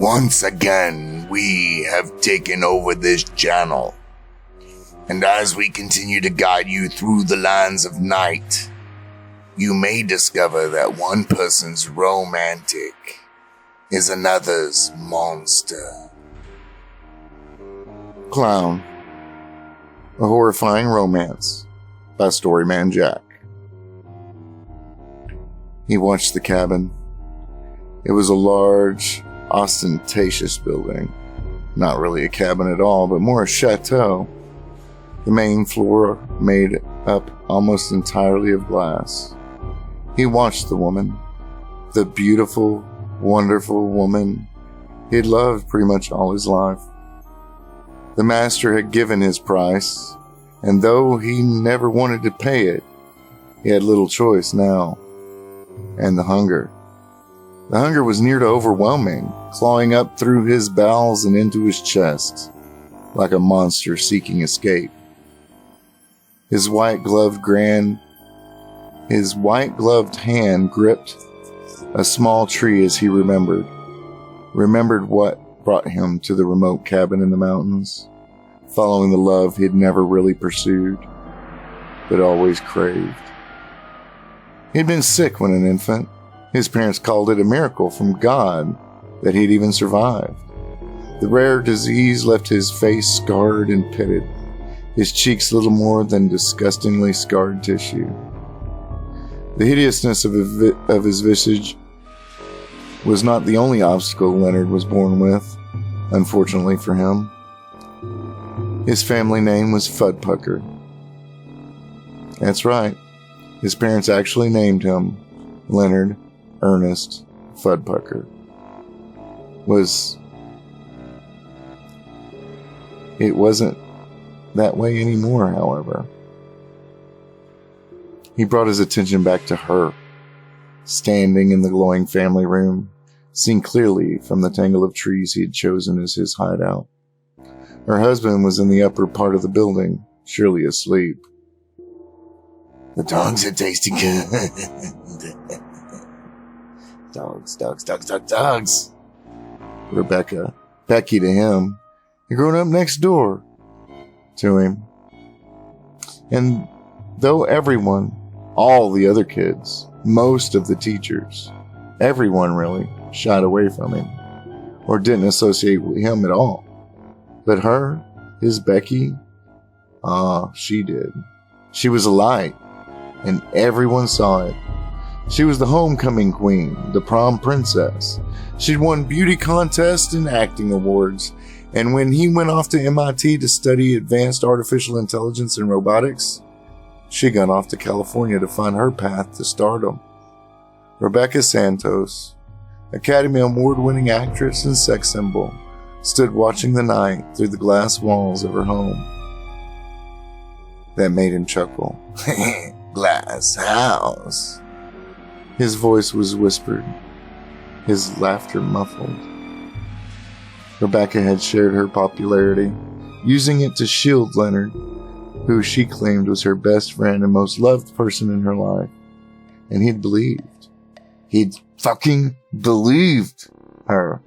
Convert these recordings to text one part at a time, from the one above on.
Once again, we have taken over this channel. And as we continue to guide you through the lands of night, you may discover that one person's romantic is another's monster. Clown. A Horrifying Romance by StoryMan-Jack. He watched the cabin. It was a large, ostentatious building. Not really a cabin at all, but more a chateau. The main floor made up almost entirely of glass. He watched the woman. The beautiful, wonderful woman he'd loved pretty much all his life. The master had given his price, and though he never wanted to pay it, he had little choice now. And the hunger. The hunger was near to overwhelming, clawing up through his bowels and into his chest, like a monster seeking escape. His white-gloved hand gripped a small tree as he remembered what brought him to the remote cabin in the mountains, following the love he'd never really pursued, but always craved. He'd been sick when an infant. His parents called it a miracle from God that he'd even survived. The rare disease left his face scarred and pitted, his cheeks little more than disgustingly scarred tissue. The hideousness of his visage was not the only obstacle Leonard was born with, unfortunately for him. His family name was Fudpucker. That's right. His parents actually named him Leonard Ernest Fudpucker. It wasn't that way anymore, however. He brought his attention back to her, standing in the glowing family room, seen clearly from the tangle of trees he had chosen as his hideout. Her husband was in the upper part of the building, surely asleep. The dogs are tasting good. Dogs. Becky to him, had grown up next door to him. And though everyone, all the other kids, most of the teachers, everyone really, shied away from him, or didn't associate with him at all. But her, his Becky, she did. She was a light, and everyone saw it. She was the homecoming queen, the prom princess. She'd won beauty contests and acting awards, and when he went off to MIT to study advanced artificial intelligence and robotics, she got off to California to find her path to stardom. Rebecca Santos, Academy Award-winning actress and sex symbol, stood watching the night through the glass walls of her home. That made him chuckle. Glass house. His voice was whispered, his laughter muffled. Rebecca had shared her popularity, using it to shield Leonard, who she claimed was her best friend and most loved person in her life. And he'd believed. He'd fucking believed her.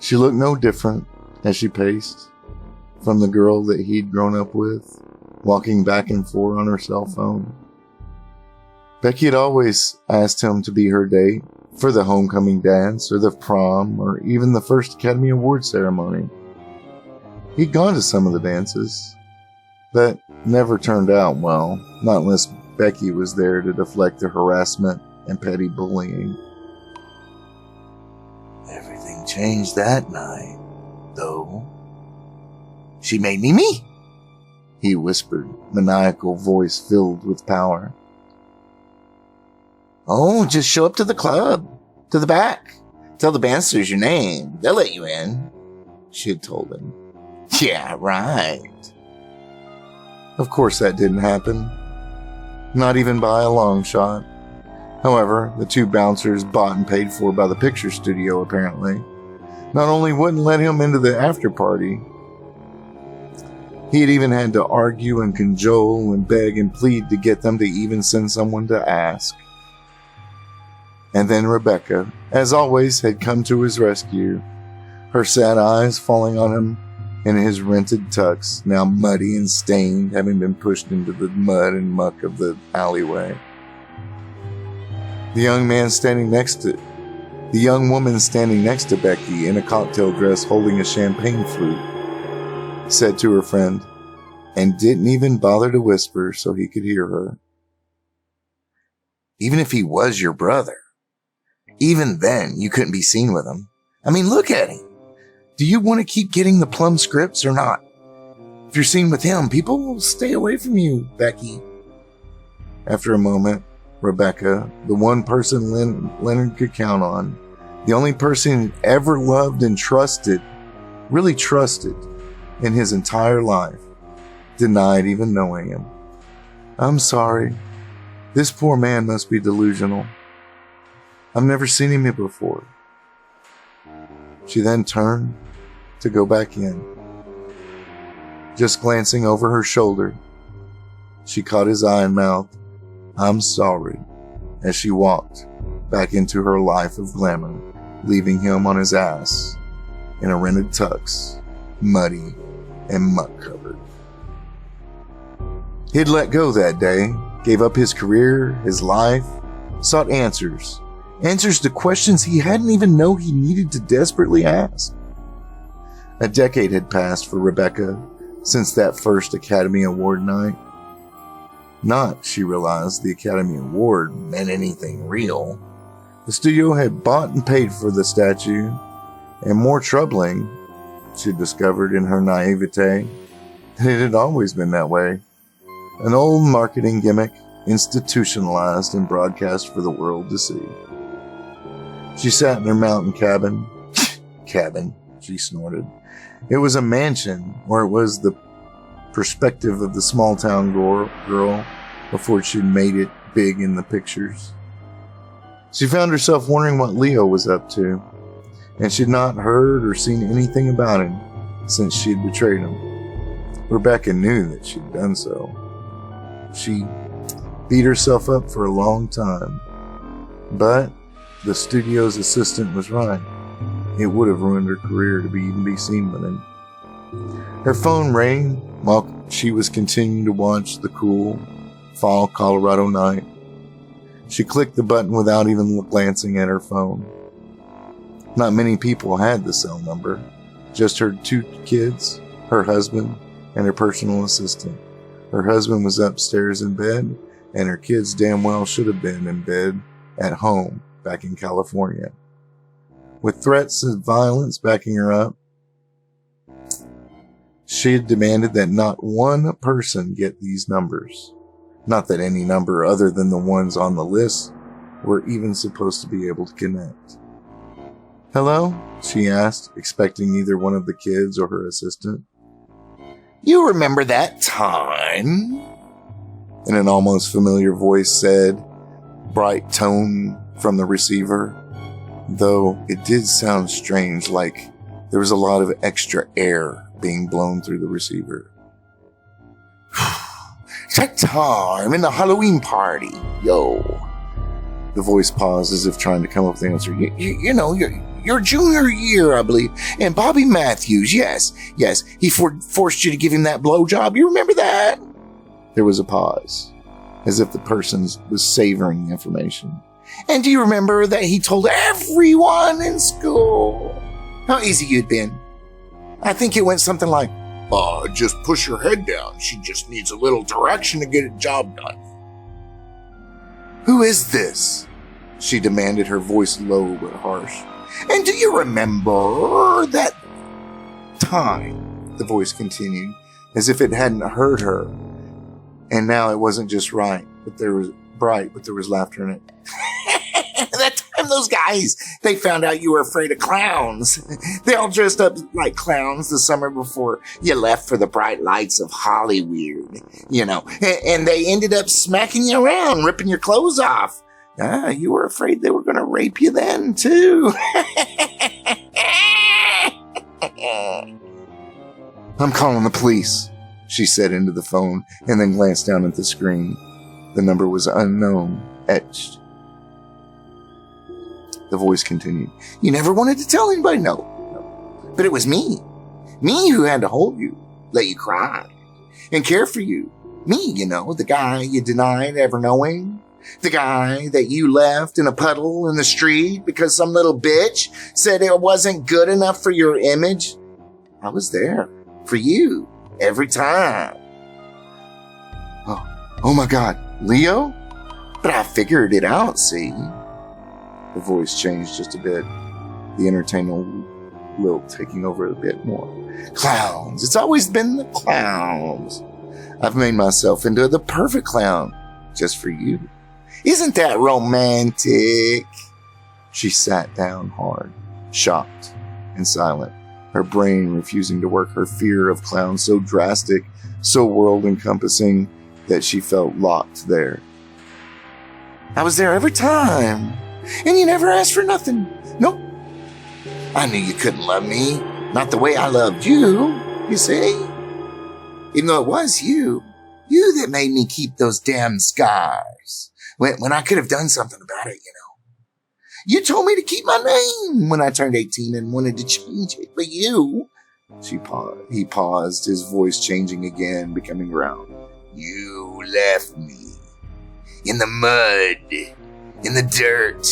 She looked no different as she paced from the girl that he'd grown up with, walking back and forth on her cell phone. Becky had always asked him to be her date for the homecoming dance or the prom or even the first Academy Award ceremony. He'd gone to some of the dances, but never turned out well, not unless Becky was there to deflect the harassment and petty bullying. Everything changed that night, though. She made me, he whispered, maniacal voice filled with power. Oh, just show up to the club, to the back. Tell the bouncers your name. They'll let you in, she had told him. Yeah, right. Of course that didn't happen. Not even by a long shot. However, the two bouncers bought and paid for by the picture studio apparently not only wouldn't let him into the after party, he had even had to argue and cajole and beg and plead to get them to even send someone to ask. And then Rebecca, as always, had come to his rescue, her sad eyes falling on him in his rented tux, now muddy and stained, having been pushed into the mud and muck of the alleyway. The young woman standing next to Becky in a cocktail dress holding a champagne flute, said to her friend, and didn't even bother to whisper so he could hear her. Even if he was your brother, even then you couldn't be seen with him. I mean, look at him. Do you want to keep getting the plum scripts or not? If you're seen with him, people will stay away from you, Becky. After a moment, Rebecca, the one person Leonard could count on, the only person he ever loved and trusted, really trusted in his entire life, denied even knowing him. I'm sorry. This poor man must be delusional. I've never seen him before. She then turned to go back in. Just glancing over her shoulder, she caught his eye and mouthed, I'm sorry, as she walked back into her life of glamour, leaving him on his ass in a rented tux, muddy and muck-covered. He'd let go that day, gave up his career, his life, sought answers to questions he hadn't even known he needed to desperately ask. A decade had passed for Rebecca since that first Academy Award night. Not, she realized, the Academy Award meant anything real. The studio had bought and paid for the statue, and more troubling, she discovered in her naivete, that it had always been that way. An old marketing gimmick, institutionalized and broadcast for the world to see. She sat in her mountain cabin. Cabin, she snorted. It was a mansion, or it was the perspective of the small town girl before she'd made it big in the pictures. She found herself wondering what Leo was up to, and she'd not heard or seen anything about him since she'd betrayed him. Rebecca knew that she'd done so. She beat herself up for a long time, but the studio's assistant was right. It would have ruined her career to even be seen with him. Her phone rang while she was continuing to watch the cool fall Colorado night. She clicked the button without even glancing at her phone. Not many people had the cell number, just her 2 kids, her husband, and her personal assistant. Her husband was upstairs in bed, and her kids damn well should have been in bed at home back in California. With threats of violence backing her up, she had demanded that not one person get these numbers. Not that any number other than the ones on the list were even supposed to be able to connect. Hello? She asked, expecting either one of the kids or her assistant. You remember that time? In an almost familiar voice said, bright tone from the receiver, though it did sound strange, like there was a lot of extra air being blown through the receiver. That time in the Halloween party, yo. The voice paused as if trying to come up with an answer. You know, your junior year, I believe. And Bobby Matthews, yes, he forced you to give him that blowjob. You remember that? There was a pause, as if the person was savoring the information. And do you remember that he told everyone in school how easy you'd been? I think it went something like, just push her head down. She just needs a little direction to get a job done. Who is this? She demanded, her voice low but harsh. And do you remember that time? The voice continued, as if it hadn't heard her. And now it wasn't just bright, but there was laughter in it. That time those guys, they found out you were afraid of clowns. They all dressed up like clowns the summer before you left for the bright lights of Hollywood, you know. And they ended up smacking you around, ripping your clothes off. You were afraid they were going to rape you then, too. I'm calling the police, she said into the phone, and then glanced down at the screen. The number was unknown, etched. The voice continued. You never wanted to tell anybody? No. But it was me. Me who had to hold you, let you cry, and care for you. Me, the guy you denied ever knowing. The guy that you left in a puddle in the street because some little bitch said it wasn't good enough for your image. I was there for you every time. Oh my God, Leo? But I figured it out, see? The voice changed just a bit, the entertainment lilt taking over a bit more. Clowns. It's always been the clowns. I've made myself into the perfect clown just for you. Isn't that romantic? She sat down hard, shocked and silent, her brain refusing to work, her fear of clowns so drastic, so world-encompassing that she felt locked there. I was there every time, and you never asked for nothing. Nope. I knew you couldn't love me, not the way I loved you, you see? Even though it was you that made me keep those damn scars, when I could have done something about it, You told me to keep my name when I turned 18 and wanted to change it, but you... He paused, his voice changing again, becoming round. You left me in the mud, in the dirt,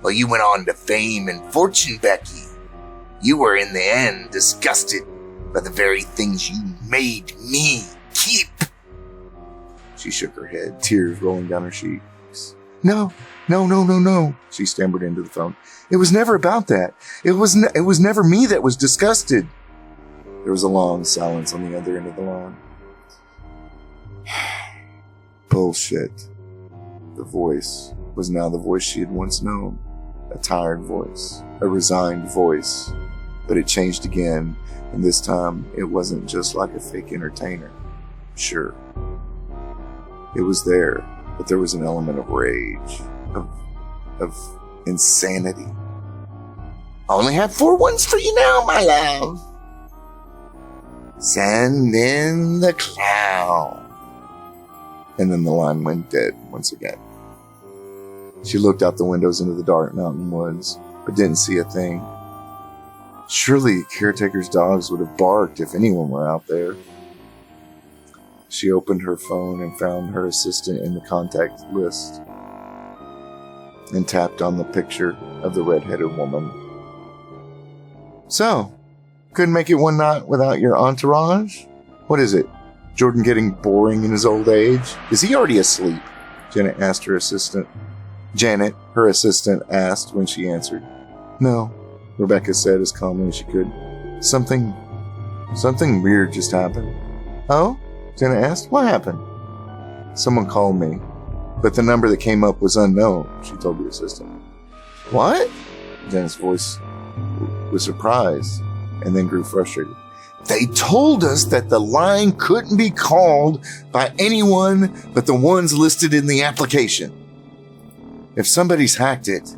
while you went on to fame and fortune, Becky. You were in the end disgusted by the very things you made me keep. She shook her head, tears rolling down her cheeks. No, she stammered into the phone. It was never about that. It was never me that was disgusted. There was a long silence on the other end of the line. Bullshit. The voice was now the voice she had once known. A tired voice, a resigned voice. But it changed again, and this time it wasn't just like a fake entertainer. Sure. It was there, but there was an element of rage, of insanity. I only have 4 ones for you now, my love. Send in the clown. And then the line went dead once again. She looked out the windows into the dark mountain woods, but didn't see a thing. Surely caretaker's dogs would have barked if anyone were out there. She opened her phone and found her assistant in the contact list and tapped on the picture of the red-headed woman. So, couldn't make it one night without your entourage? What is it? Jordan getting boring in his old age? Is he already asleep? Janet, her assistant asked when she answered. No, Rebecca said as calmly as she could. Something weird just happened. Oh? Janet asked. What happened? Someone called me, but the number that came up was unknown, she told the assistant. What? Janet's voice was surprised and then grew frustrated. They told us that the line couldn't be called by anyone but the ones listed in the application. If somebody's hacked it,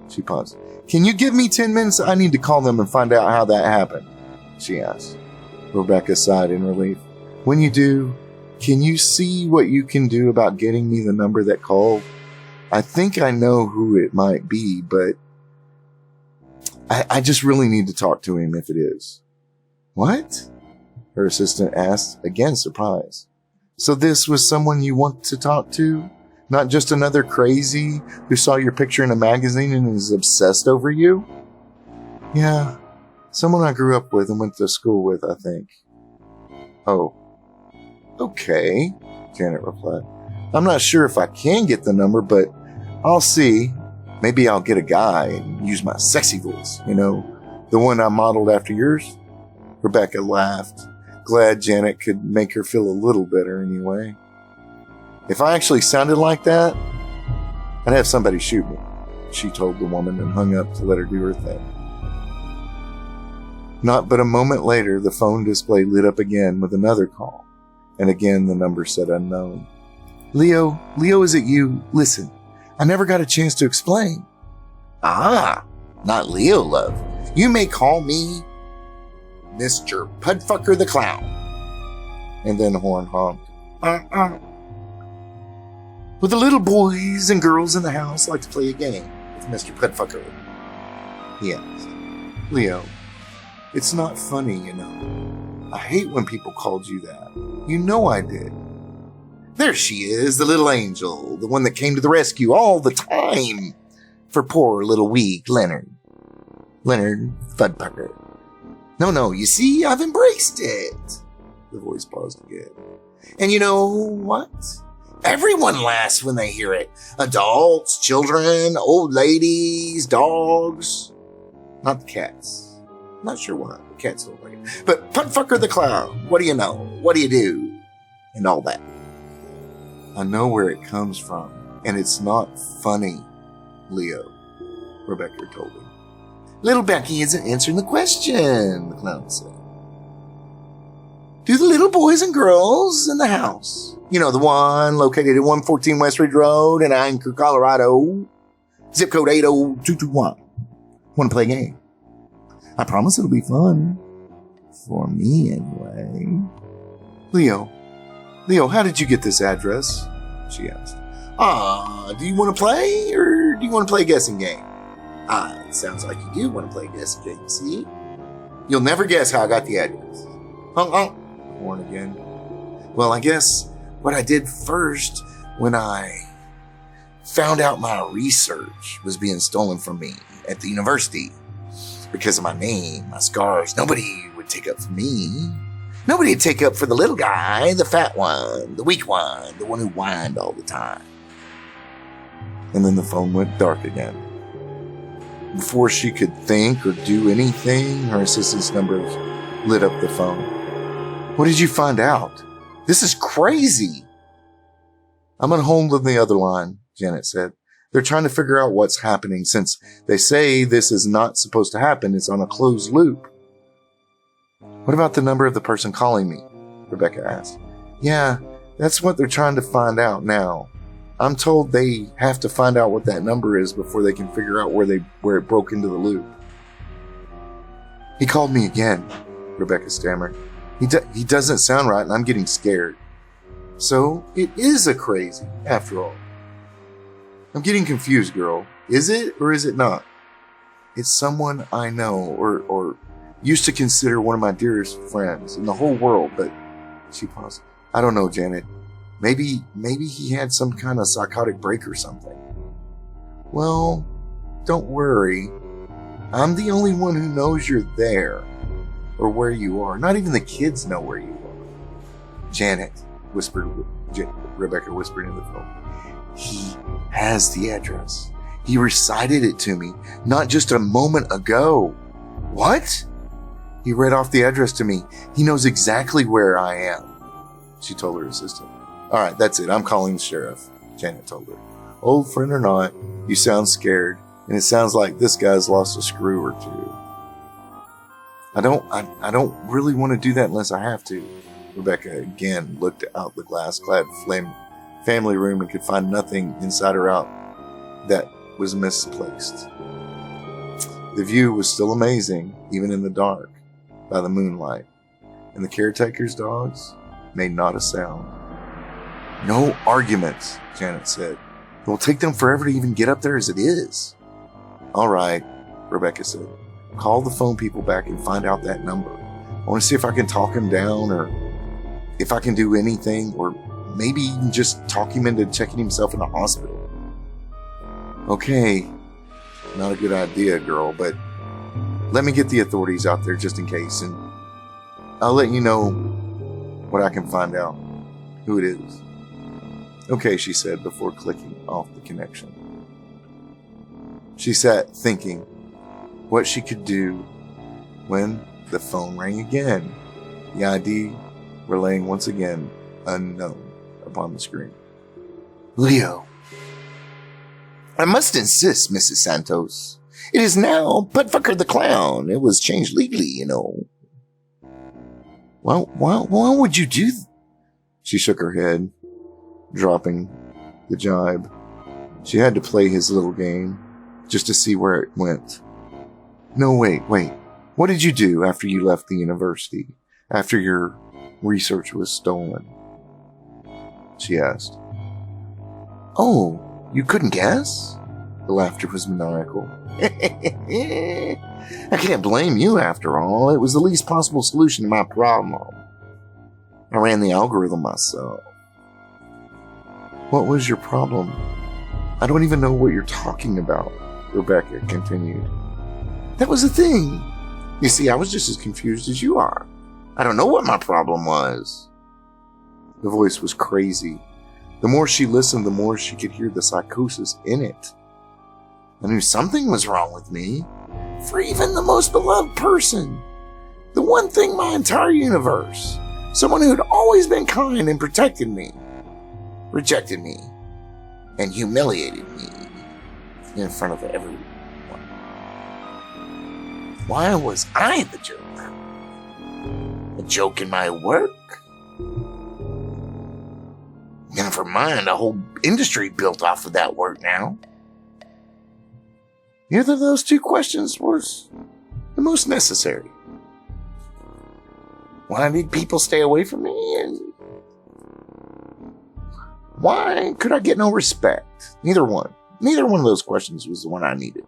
she paused. Can you give me 10 minutes? I need to call them and find out how that happened, she asked. Rebecca sighed in relief. When you do, can you see what you can do about getting me the number that called? I think I know who it might be, but I just really need to talk to him if it is. What? Her assistant asked, again surprised. So this was someone you want to talk to? Not just another crazy who saw your picture in a magazine and is obsessed over you? Yeah, someone I grew up with and went to school with, I think. Oh, okay, Janet replied. I'm not sure if I can get the number, but I'll see. Maybe I'll get a guy and use my sexy voice, the one I modeled after yours. Rebecca laughed, glad Janet could make her feel a little better anyway. If I actually sounded like that, I'd have somebody shoot me, she told the woman and hung up to let her do her thing. Not but a moment later, the phone display lit up again with another call, and again the number said unknown. Leo, is it you? Listen, I never got a chance to explain. Ah, not Leo, love. You may call me Mr. Pudfucker the Clown. And then the horn honked. Well, the little boys and girls in the house like to play a game with Mr. Pudfucker. he asked. Leo, it's not funny, you know. I hate when people called you that. You know I did. There she is, the little angel, the one that came to the rescue all the time for poor little weak Leonard. Leonard Fudpucker. No, you see, I've embraced it. The voice paused again. And you know what? Everyone laughs when they hear it. Adults, children, old ladies, dogs. Not the cats. Not sure why. The cats don't like it. But Putfucker the Clown, what do you know? What do you do? And all that. I know where it comes from, and it's not funny, Leo, Rebecca told him. Little Becky isn't answering the question, the clown said. Do the little boys and girls in the house, you know, the one located at 114 West Ridge Road in Anchor, Colorado, zip code 80221, want to play a game? I promise it'll be fun. For me, anyway. Leo, how did you get this address? She asked. Do you want to play, or do you want to play a guessing game? It sounds like you do want to play a guessing game, see? You'll never guess how I got the address. Horn again. Well, I guess what I did first when I found out my research was being stolen from me at the university. Because of my name, my scars, nobody would take up for me. Nobody would take up for the little guy, the fat one, the weak one, the one who whined all the time. And then the phone went dark again. Before she could think or do anything, her assistant's number lit up the phone. What did you find out? This is crazy. I'm on hold on the other line, Janet said. They're trying to figure out what's happening since they say this is not supposed to happen. It's on a closed loop. What about the number of the person calling me? Rebecca asked. Yeah, that's what they're trying to find out now. I'm told they have to find out what that number is before they can figure out where it broke into the loop. He called me again, Rebecca stammered. He doesn't sound right and I'm getting scared. So it is a crazy, after all. I'm getting confused, girl. Is it or is it not? It's someone I know or used to consider one of my dearest friends in the whole world, but she paused. I don't know, Janet. Maybe he had some kind of psychotic break or something. Well, don't worry. I'm the only one who knows you're there or where you are. Not even the kids know where you are. Janet, Rebecca whispered in the phone. He has the address. He recited it to me not just a moment ago. What? He read off the address to me. He knows exactly where I am, she told her assistant. All right, that's it. I'm calling the sheriff, Janet told her. Old friend or not, you sound scared, and it sounds like this guy's lost a screw or two. I don't really want to do that unless I have to. Rebecca again looked out the glass-clad family room and could find nothing inside or out that was misplaced. The view was still amazing, even in the dark, by the moonlight, and the caretaker's dogs made not a sound. No arguments, Janet said. It will take them forever to even get up there as it is. All right, Rebecca said. Call the phone people back and find out that number. I want to see if I can talk him down or if I can do anything or maybe even just talk him into checking himself in the hospital. Okay, not a good idea, girl, but let me get the authorities out there just in case, and I'll let you know what I can find out, who it is. Okay, she said before clicking off the connection. She sat thinking what she could do when the phone rang again, the ID relaying once again unknown upon the screen. Leo. I must insist, Mrs. Santos. It is now Putfucker the Clown. It was changed legally, you know. Why would you do that? She shook her head, dropping the jibe. She had to play his little game, just to see where it went. No, wait. What did you do after you left the university? After your research was stolen? She asked. Oh, you couldn't guess? The laughter was maniacal. I can't blame you after all. It was the least possible solution to my problem. I ran the algorithm myself. What was your problem? I don't even know what you're talking about, Rebecca continued. That was the thing. You see, I was just as confused as you are. I don't know what my problem was. The voice was crazy. The more she listened, the more she could hear the psychosis in it. I knew something was wrong with me. For even the most beloved person. The one thing in my entire universe. Someone who had always been kind and protected me. Rejected me. And humiliated me. In front of everyone. Why was I the joke? A joke in my work? Never mind, a whole industry built off of that work now. Neither of those two questions was the most necessary. Why did people stay away from me? And why could I get no respect? Neither one. Neither one of those questions was the one I needed.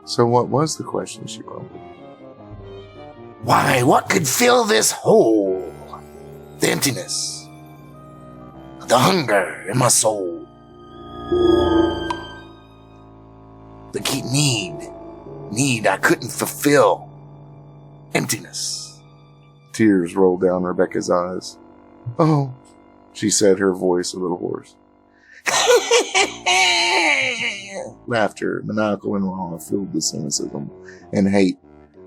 So what was the question, she wrote? Why, what could fill this hole? The emptiness. The hunger in my soul. The key need I couldn't fulfill. Emptiness. Tears rolled down Rebecca's eyes. Oh, she said, her voice a little hoarse. Laughter, maniacal and raw, filled with cynicism and hate.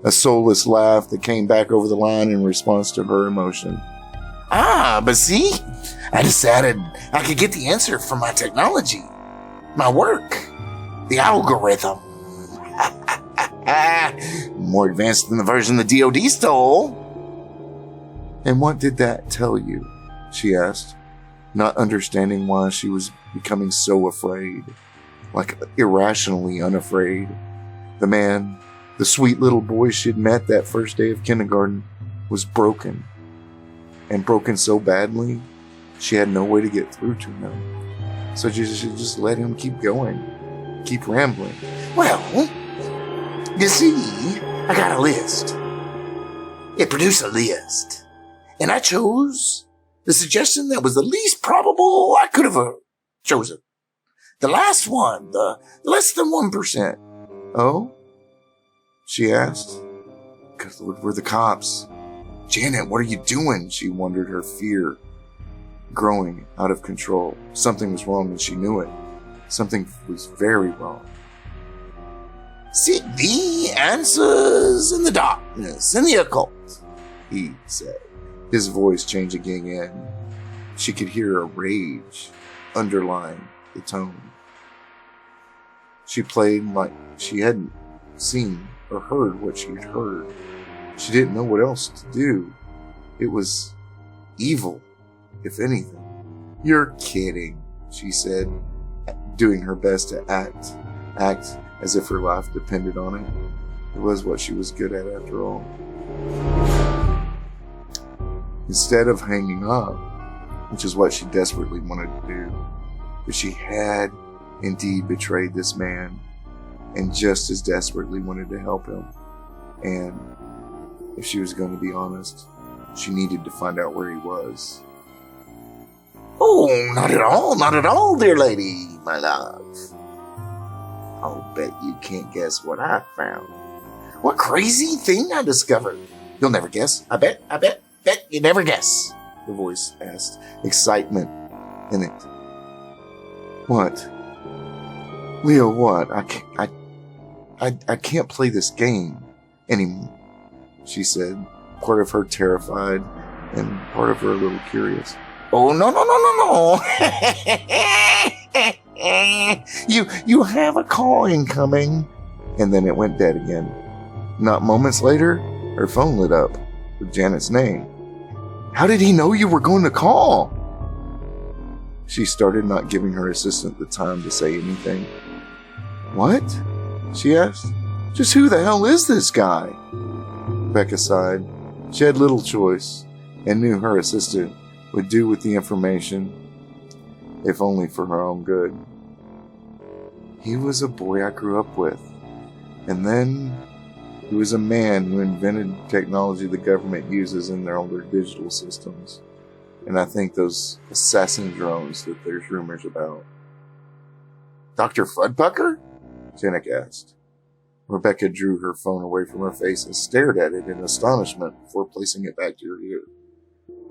A soulless laugh that came back over the line in response to her emotion. Ah, but see? I decided I could get the answer from my technology. My work. The algorithm. More advanced than the version the DoD stole. And what did that tell you? She asked, not understanding why she was becoming so afraid. Like irrationally unafraid. The man, the sweet little boy she'd met that first day of kindergarten, was broken. And broken so badly, she had no way to get through to him. So she should just let him keep going. Keep rambling. Well, you see, I got a list. It produced a list. And I chose the suggestion that was the least probable I could have chosen. The last one, the less than 1%. Oh? She asked. Good Lord, we're the cops. Janet, what are you doing? She wondered, her fear growing out of control. Something was wrong and she knew it. Something was very wrong. Seek the answers in the darkness, in the occult, he said, his voice changing again. She could hear a rage underlying the tone. She played like she hadn't seen or heard what she'd heard. She didn't know what else to do. It was evil, if anything. You're kidding, she said, doing her best to act as if her life depended on it. It was what she was good at after all. Instead of hanging up, which is what she desperately wanted to do, but she had indeed betrayed this man and just as desperately wanted to help him. And if she was going to be honest, she needed to find out where he was. Oh, not at all, dear lady, my love. I'll bet you can't guess what I found. What crazy thing I discovered. You'll never guess. I bet you never guess, the voice asked, excitement in it. What? Leo, what? I can't play this game anymore, she said, part of her terrified and part of her a little curious. Oh, no. You have a call incoming. And then it went dead again. Not moments later, her phone lit up with Janet's name. How did he know you were going to call? She started, not giving her assistant the time to say anything. What? She asked. Just who the hell is this guy? Becca sighed. She had little choice and knew her assistant would do with the information. if only for her own good. He was a boy I grew up with. And then he was a man who invented technology the government uses in their older digital systems. And I think those assassin drones that there's rumors about. Dr. Fudpucker? Janek asked. Rebecca drew her phone away from her face and stared at it in astonishment before placing it back to her ear.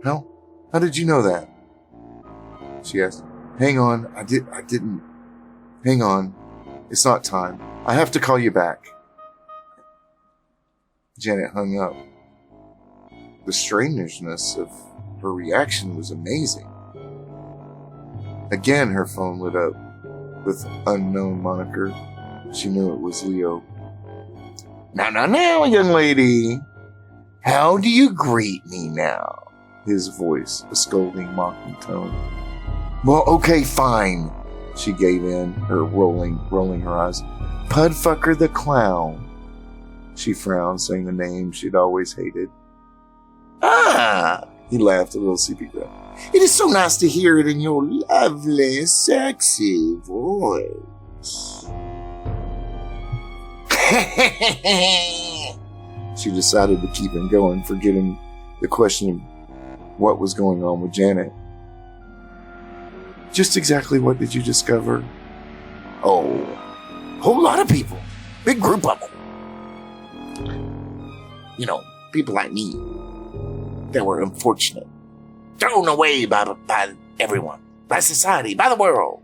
How did you know that? She asked. Hang on, I didn't. Hang on. It's not time. I have to call you back. Janet hung up. The strangeness of her reaction was amazing. Again, her phone lit up with unknown moniker. She knew it was Leo. Now, young lady. How do you greet me now? His voice, a scolding, mocking tone. Well, okay, fine. She gave in, her rolling her eyes. Pudfucker the Clown. She frowned, saying the name she'd always hated. Ah! He laughed a little sleepy breath. It is so nice to hear it in your lovely, sexy voice. She decided to keep him going, forgetting the question of what was going on with Janet. Just exactly what did you discover? Oh, a whole lot of people. Big group of them. You know, people like me that were unfortunate. Thrown away by everyone, by society, by the world.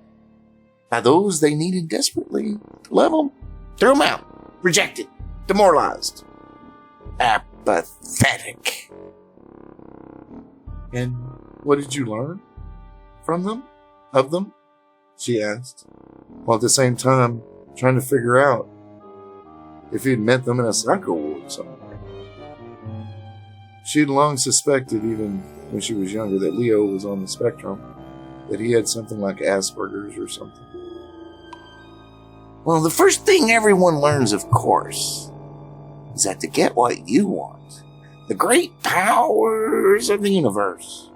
By those they needed desperately to love them. Threw them out. Rejected. Demoralized. Apathetic. And what did you learn from them? Of them? She asked, while at the same time trying to figure out if he'd met them in a psycho ward somewhere. She had long suspected, even when she was younger, that Leo was on the spectrum, that he had something like Asperger's or something. Well, the first thing everyone learns, of course, is that to get what you want, the great powers of the universe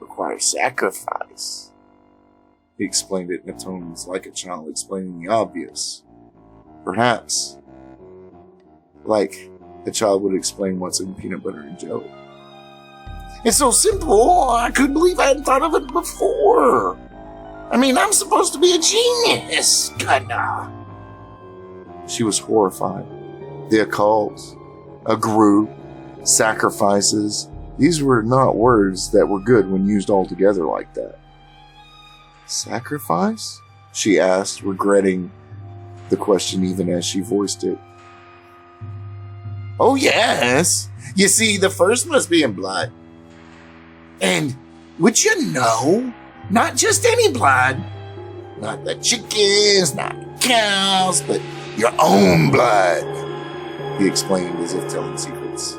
require sacrifice. He explained it in a tone that was like a child explaining the obvious. Perhaps like a child would explain what's in peanut butter and jelly. It's so simple, I couldn't believe I hadn't thought of it before. I mean, I'm supposed to be a genius, kinda. She was horrified. The occult, a group, sacrifices. These were not words that were good when used all together like that. Sacrifice? She asked, regretting the question even as she voiced it. Oh, yes. You see, the first must be in blood. And would you know, not just any blood, not the chickens, not the cows, but your own blood, he explained as if telling secrets.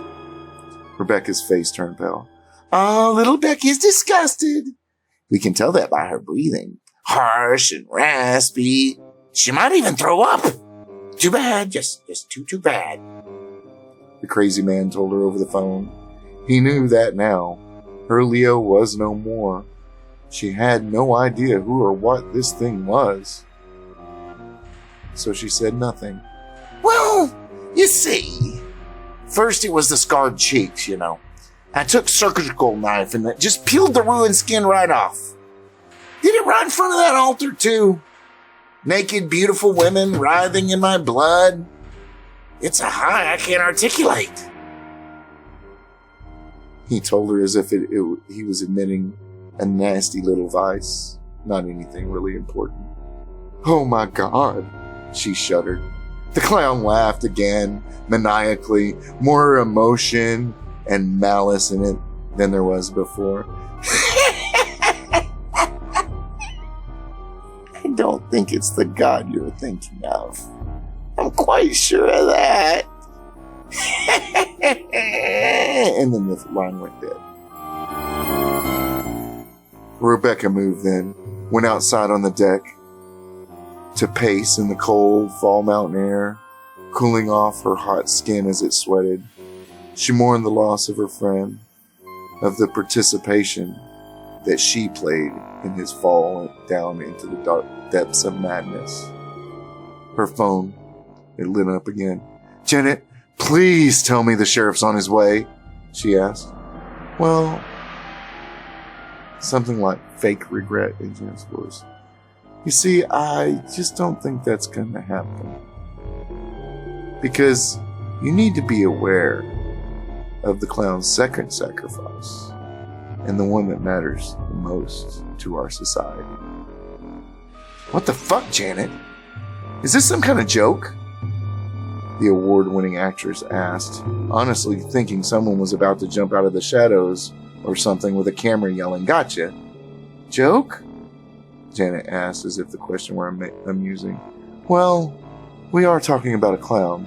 Rebecca's face turned pale. Oh, little Becky's disgusted. We can tell that by her breathing. Harsh and raspy. She might even throw up. Too bad, just too bad. The crazy man told her over the phone. He knew that now. Her Leo was no more. She had no idea who or what this thing was. So she said nothing. Well, you see, first it was the scarred cheeks, you know. I took a surgical knife and just peeled the ruined skin right off. Did it right in front of that altar, too. Naked, beautiful women writhing in my blood. It's a high I can't articulate. He told her as if he was admitting a nasty little vice, not anything really important. Oh my God, she shuddered. The clown laughed again, maniacally, more emotion and malice in it than there was before. I don't think it's the God you're thinking of. I'm quite sure of that. And then the line went dead. Rebecca moved then, went outside on the deck to pace in the cold fall mountain air, cooling off her hot skin as it sweated. She mourned the loss of her friend, of the participation that she played in his fall down into the dark depths of madness. Her phone, it lit up again. "Janet, please tell me the sheriff's on his way," she asked. "Well," something like fake regret in Janet's voice. "You see, I just don't think that's going to happen. Because you need to be aware of the clown's second sacrifice, and the one that matters the most to our society." "What the fuck, Janet? Is this some kind of joke?" the award-winning actress asked, honestly thinking someone was about to jump out of the shadows or something with a camera yelling, "Gotcha!" "Joke?" Janet asked as if the question were amusing. "Well, we are talking about a clown,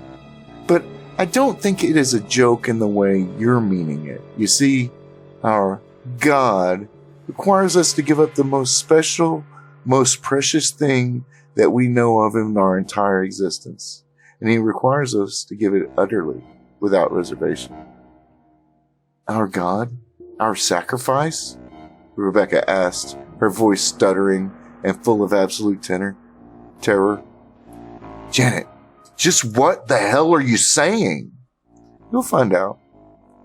but I don't think it is a joke in the way you're meaning it. You see, our God requires us to give up the most special, most precious thing that we know of in our entire existence. And he requires us to give it utterly, without reservation." "Our God? Our sacrifice?" Rebecca asked, her voice stuttering and full of absolute terror. "Janet, just what the hell are you saying?" "You'll find out,"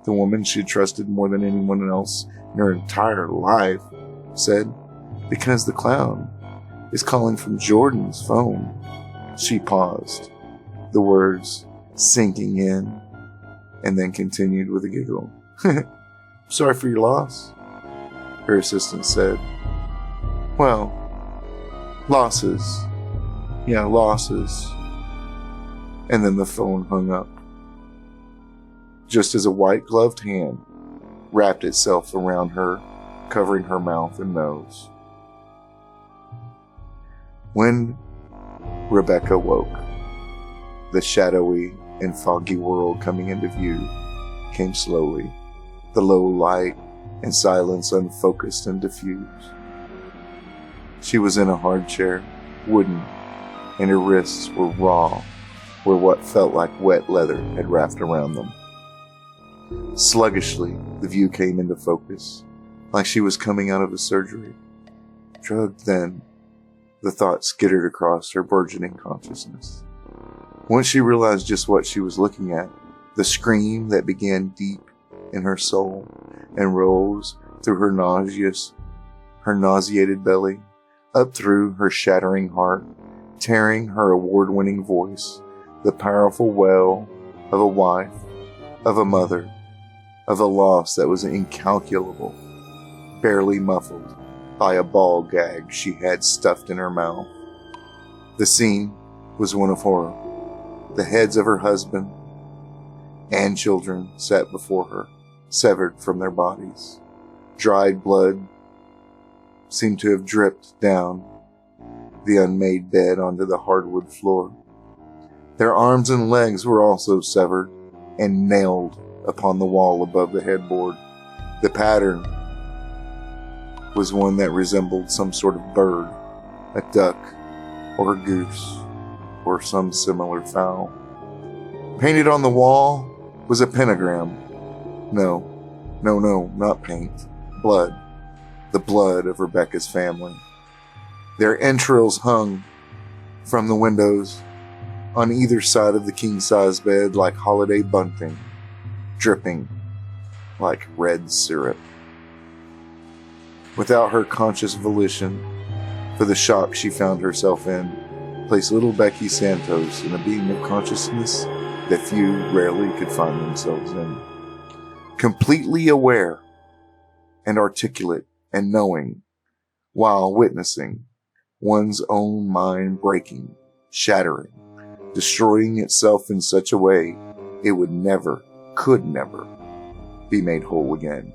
the woman she trusted more than anyone else in her entire life said, "because the clown is calling from Jordan's phone." She paused, the words sinking in, and then continued with a giggle. "Sorry for your loss," her assistant said. "Well, losses. Yeah, losses." And then the phone hung up, just as a white-gloved hand wrapped itself around her, covering her mouth and nose. When Rebecca woke, the shadowy and foggy world coming into view came slowly, the low light and silence unfocused and diffused. She was in a hard chair, wooden, and her wrists were raw where what felt like wet leather had wrapped around them. Sluggishly, the view came into focus, like she was coming out of a surgery. Drugged then, the thought skittered across her burgeoning consciousness. Once she realized just what she was looking at, the scream that began deep in her soul and rose through her nauseated belly, up through her shattering heart, tearing her award-winning voice, the powerful wail of a wife, of a mother, of a loss that was incalculable, barely muffled by a ball gag she had stuffed in her mouth. The scene was one of horror. The heads of her husband and children sat before her, severed from their bodies. Dried blood seemed to have dripped down the unmade bed onto the hardwood floor. Their arms and legs were also severed and nailed upon the wall above the headboard. The pattern was one that resembled some sort of bird, a duck, or a goose, or some similar fowl. Painted on the wall was a pentagram. No, not paint. Blood. The blood of Rebecca's family. Their entrails hung from the windows on either side of the king-size bed like holiday bunting, dripping like red syrup. Without her conscious volition for the shock she found herself in, placed little Becky Santos in a being of consciousness that few rarely could find themselves in. Completely aware and articulate and knowing, while witnessing one's own mind breaking, shattering, destroying itself in such a way it would never, could never, be made whole again.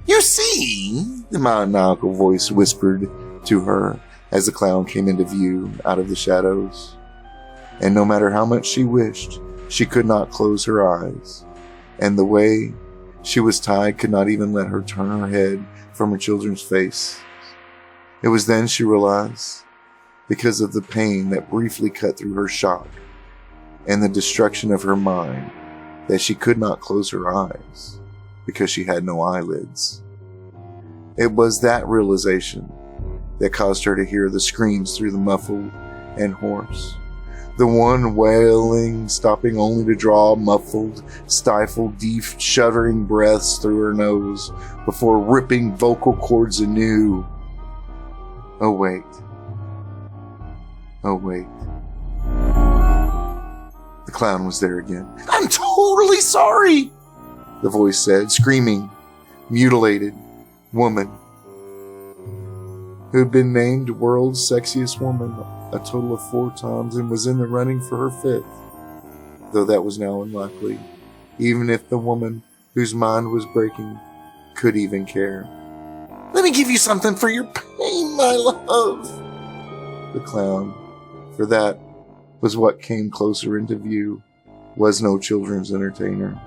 "You see," the maniacal voice whispered to her as the clown came into view out of the shadows. And no matter how much she wished, she could not close her eyes, and the way she was tied could not even let her turn her head from her children's face. It was then she realized, because of the pain that briefly cut through her shock and the destruction of her mind, that she could not close her eyes because she had no eyelids. It was that realization that caused her to hear the screams through the muffled and hoarse. The one wailing, stopping only to draw muffled, stifled, deep, shuddering breaths through her nose before ripping vocal cords anew. Oh wait. Oh wait. The clown was there again. "I'm totally sorry," the voice said, screaming. Mutilated woman who had been named world's sexiest woman a total of 4 times and was in the running for her 5th, though that was now unlikely, even if the woman whose mind was breaking could even care. "Let me give you something for your pain, my love." The clown, for that was what came closer into view, was no children's entertainer.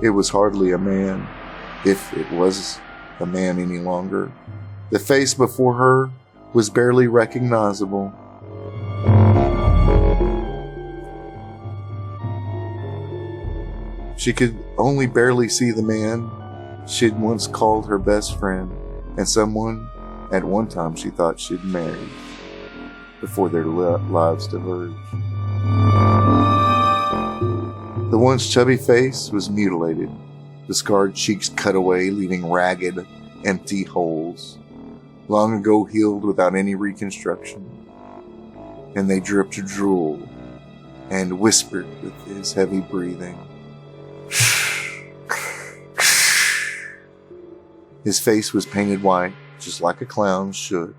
It was hardly a man, if it was a man any longer. The face before her was barely recognizable. She could only barely see the man she'd once called her best friend, and someone at one time she thought she'd married before their lives diverged. The once chubby face was mutilated, the scarred cheeks cut away, leaving ragged, empty holes, long ago healed without any reconstruction. And they dripped drool and whispered with his heavy breathing. His face was painted white, just like a clown's should.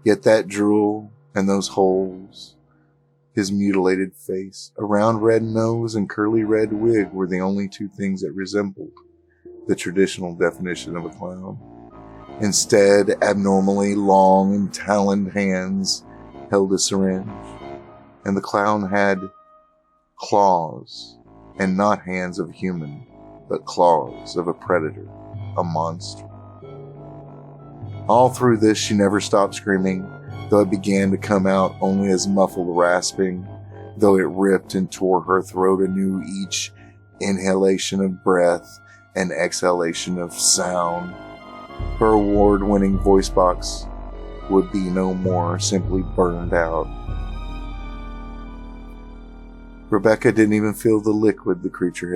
Yet that drool and those holes, his mutilated face, a round red nose and curly red wig were the only 2 things that resembled the traditional definition of a clown. Instead, abnormally long and taloned hands held a syringe, and the clown had claws, and not hands of a human, but claws of a predator, a monster. All through this, she never stopped screaming, though it began to come out only as muffled rasping, though it ripped and tore her throat anew each inhalation of breath and exhalation of sound. Her award-winning voice box would be no more, simply burned out. Rebecca didn't even feel the liquid the creature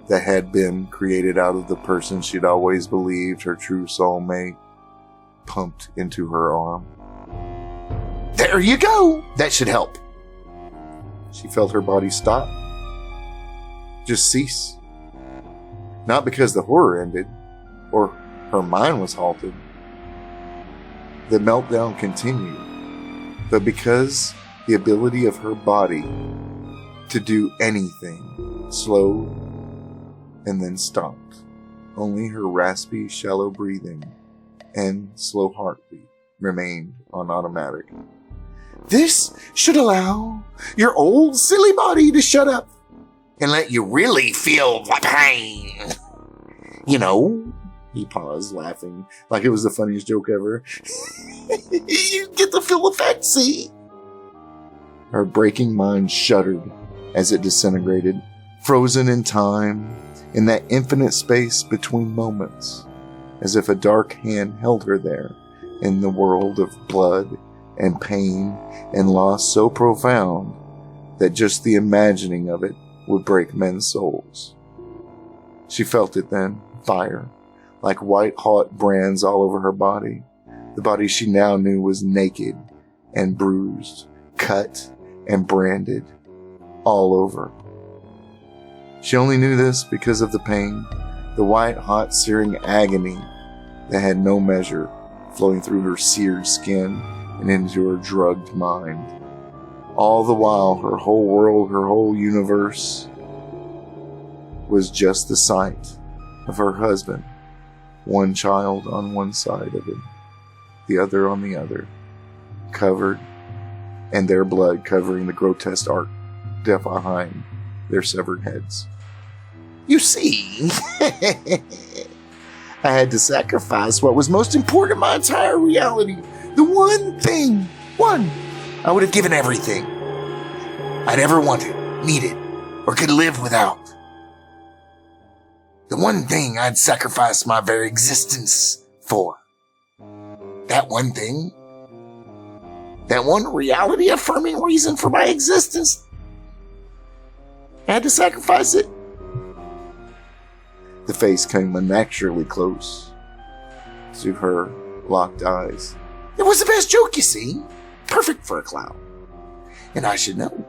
had been created out of the person she'd always believed her true soulmate pumped into her arm. "There you go! That should help." She felt her body stop. Just cease. Not because the horror ended, or her mind was halted. The meltdown continued, but because the ability of her body to do anything slowed and then stopped. Only her raspy, shallow breathing and slow heartbeat remained on automatic. "This should allow your old silly body to shut up and let you really feel the pain. You know," he paused, laughing like it was the funniest joke ever. "You get to feel the fancy." Her breaking mind shuddered as it disintegrated, frozen in time, in that infinite space between moments, as if a dark hand held her there in the world of blood and pain and loss so profound that just the imagining of it would break men's souls. She felt it then, fire, like white-hot brands all over her body. The body she now knew was naked and bruised, cut and branded, all over. She only knew this because of the pain, the white-hot searing agony that had no measure, flowing through her seared skin and into her drugged mind. All the while, her whole world, her whole universe was just the sight of her husband, one child on one side of him, the other on the other, covered, and their blood covering the grotesque art behind their severed heads. "You see," I had to sacrifice what was most important in my entire reality. The one thing, I would have given everything I'd ever wanted, needed, or could live without. The one thing I'd sacrifice my very existence for. That one thing. That one reality-affirming reason for my existence. I had to sacrifice it. The face came unnaturally close to her locked eyes. It was the best joke, you see. Perfect for a clown. And I should know.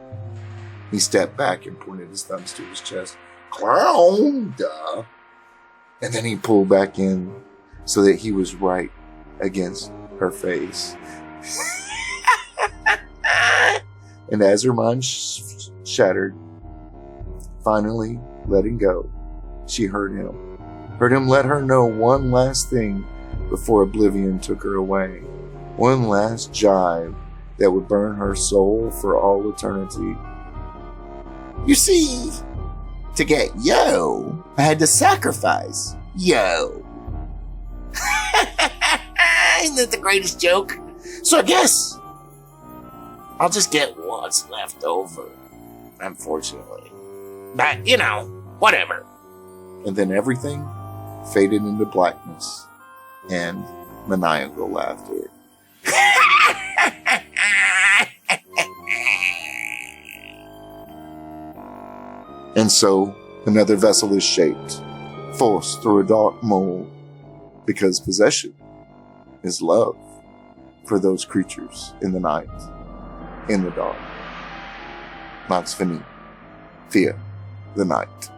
He stepped back and pointed his thumbs to his chest. Clown, duh. And then he pulled back in so that he was right against her face. And as her mind shattered, finally letting go, she heard him let her know one last thing before oblivion took her away. One last jibe that would burn her soul for all eternity. You see, to get yo, I had to sacrifice yo. Isn't that the greatest joke? So I guess I'll just get what's left over, unfortunately. But, whatever. And then everything faded into blackness and maniacal laughter. And so, another vessel is shaped, forced through a dark mold, because possession is love for those creatures in the night, in the dark. Max Fini, fear the night.